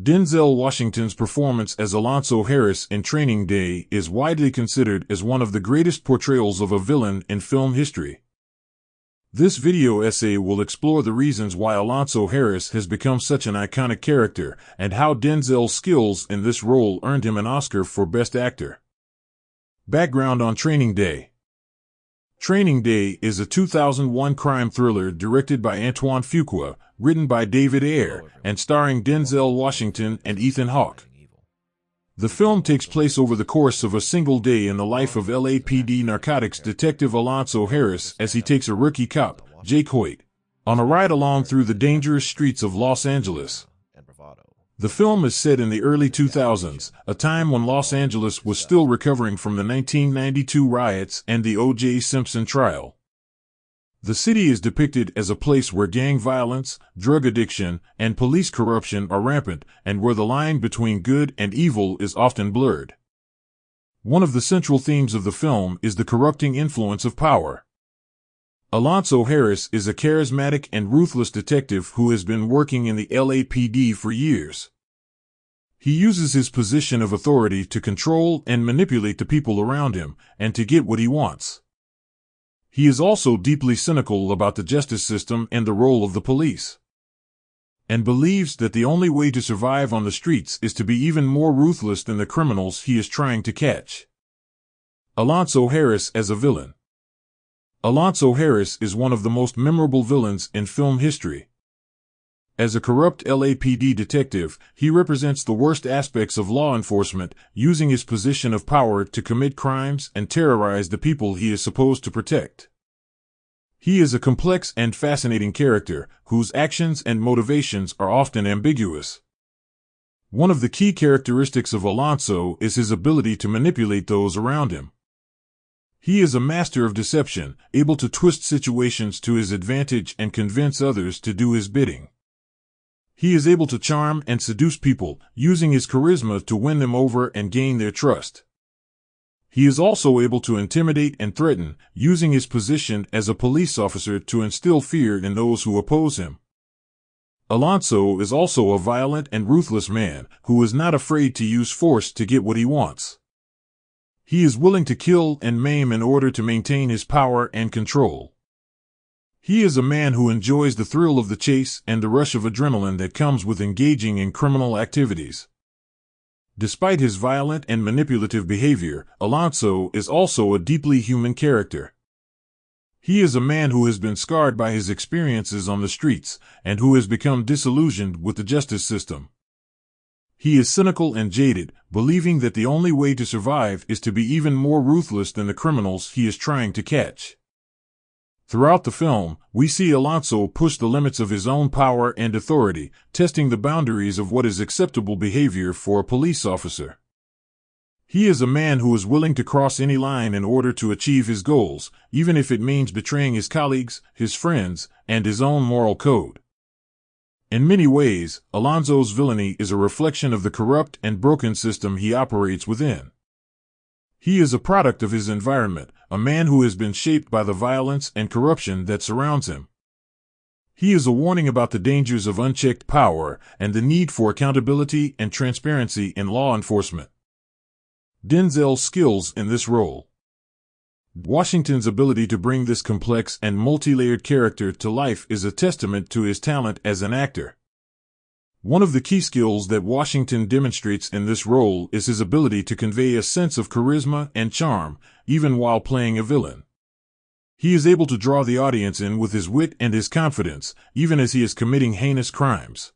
Denzel Washington's performance as Alonso Harris in Training Day is widely considered as one of the greatest portrayals of a villain in film history. This video essay will explore the reasons why Alonso Harris has become such an iconic character and how Denzel's skills in this role earned him an Oscar for Best Actor. Background on Training Day. Training Day is a 2001 crime thriller directed by Antoine Fuqua, written by David Ayer, and starring Denzel Washington and Ethan Hawke. The film takes place over the course of a single day in the life of LAPD narcotics detective Alonso Harris as he takes a rookie cop, Jake Hoyt, on a ride along through the dangerous streets of Los Angeles. The film is set in the early 2000s, a time when Los Angeles was still recovering from the 1992 riots and the O.J. Simpson trial. The city is depicted as a place where gang violence, drug addiction, and police corruption are rampant, and where the line between good and evil is often blurred. One of the central themes of the film is the corrupting influence of power. Alonso Harris is a charismatic and ruthless detective who has been working in the LAPD for years. He uses his position of authority to control and manipulate the people around him, and to get what he wants. He is also deeply cynical about the justice system and the role of the police, and believes that the only way to survive on the streets is to be even more ruthless than the criminals he is trying to catch. Alonso Harris as a villain. Alonso Harris is one of the most memorable villains in film history. As a corrupt LAPD detective, he represents the worst aspects of law enforcement, using his position of power to commit crimes and terrorize the people he is supposed to protect. He is a complex and fascinating character, whose actions and motivations are often ambiguous. One of the key characteristics of Alonso is his ability to manipulate those around him. He is a master of deception, able to twist situations to his advantage and convince others to do his bidding. He is able to charm and seduce people, using his charisma to win them over and gain their trust. He is also able to intimidate and threaten, using his position as a police officer to instill fear in those who oppose him. Alonso is also a violent and ruthless man, who is not afraid to use force to get what he wants. He is willing to kill and maim in order to maintain his power and control. He is a man who enjoys the thrill of the chase and the rush of adrenaline that comes with engaging in criminal activities. Despite his violent and manipulative behavior, Alonso is also a deeply human character. He is a man who has been scarred by his experiences on the streets, and who has become disillusioned with the justice system. He is cynical and jaded, believing that the only way to survive is to be even more ruthless than the criminals he is trying to catch. Throughout the film, we see Alonso push the limits of his own power and authority, testing the boundaries of what is acceptable behavior for a police officer. He is a man who is willing to cross any line in order to achieve his goals, even if it means betraying his colleagues, his friends, and his own moral code. In many ways, Alonso's villainy is a reflection of the corrupt and broken system he operates within. He is a product of his environment, a man who has been shaped by the violence and corruption that surrounds him. He is a warning about the dangers of unchecked power and the need for accountability and transparency in law enforcement. Denzel's skills in this role. Washington's ability to bring this complex and multi-layered character to life is a testament to his talent as an actor. One of the key skills that Washington demonstrates in this role is his ability to convey a sense of charisma and charm, even while playing a villain. He is able to draw the audience in with his wit and his confidence, even as he is committing heinous crimes.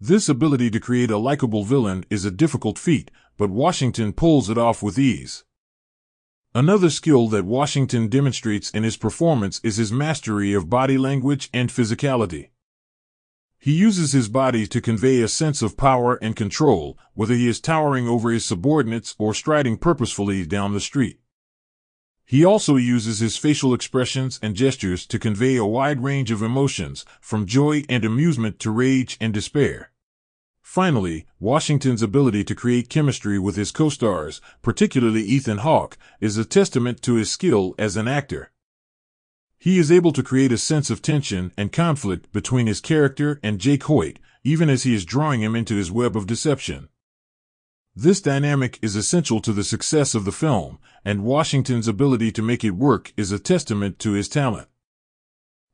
This ability to create a likable villain is a difficult feat, but Washington pulls it off with ease. Another skill that Washington demonstrates in his performance is his mastery of body language and physicality. He uses his body to convey a sense of power and control, whether he is towering over his subordinates or striding purposefully down the street. He also uses his facial expressions and gestures to convey a wide range of emotions, from joy and amusement to rage and despair. Finally, Washington's ability to create chemistry with his co-stars, particularly Ethan Hawke, is a testament to his skill as an actor. He is able to create a sense of tension and conflict between his character and Jake Hoyt, even as he is drawing him into his web of deception. This dynamic is essential to the success of the film, and Washington's ability to make it work is a testament to his talent.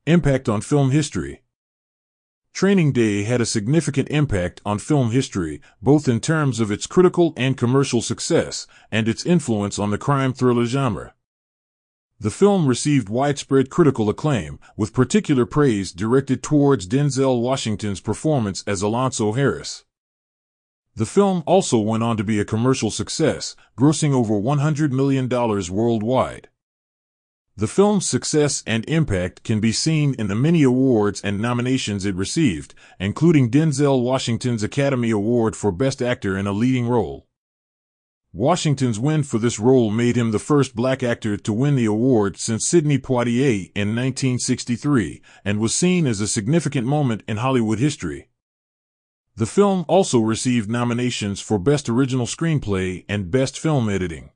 Impact on film history. Training Day had a significant impact on film history, both in terms of its critical and commercial success, and its influence on the crime thriller genre. The film received widespread critical acclaim, with particular praise directed towards Denzel Washington's performance as Alonso Harris. The film also went on to be a commercial success, grossing over $100 million worldwide. The film's success and impact can be seen in the many awards and nominations it received, including Denzel Washington's Academy Award for Best Actor in a Leading Role. Washington's win for this role made him the first black actor to win the award since Sidney Poitier in 1963, and was seen as a significant moment in Hollywood history. The film also received nominations for Best Original Screenplay and Best Film Editing.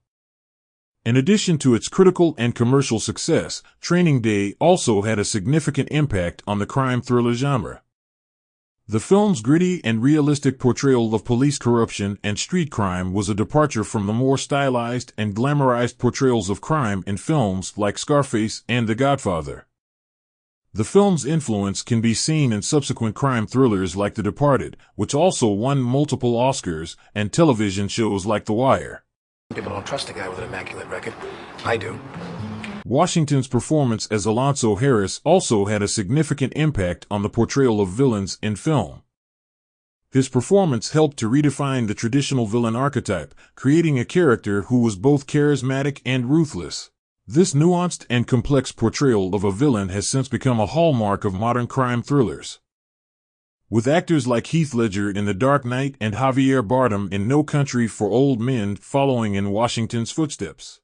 In addition to its critical and commercial success, Training Day also had a significant impact on the crime thriller genre. The film's gritty and realistic portrayal of police corruption and street crime was a departure from the more stylized and glamorized portrayals of crime in films like Scarface and The Godfather. The film's influence can be seen in subsequent crime thrillers like The Departed, which also won multiple Oscars, and television shows like The Wire. People don't trust a guy with an immaculate record. I do. Washington's performance as Alonso Harris also had a significant impact on the portrayal of villains in film. His performance helped to redefine the traditional villain archetype, creating a character who was both charismatic and ruthless. This nuanced and complex portrayal of a villain has since become a hallmark of modern crime thrillers. With actors like Heath Ledger in The Dark Knight and Javier Bardem in No Country for Old Men following in Washington's footsteps.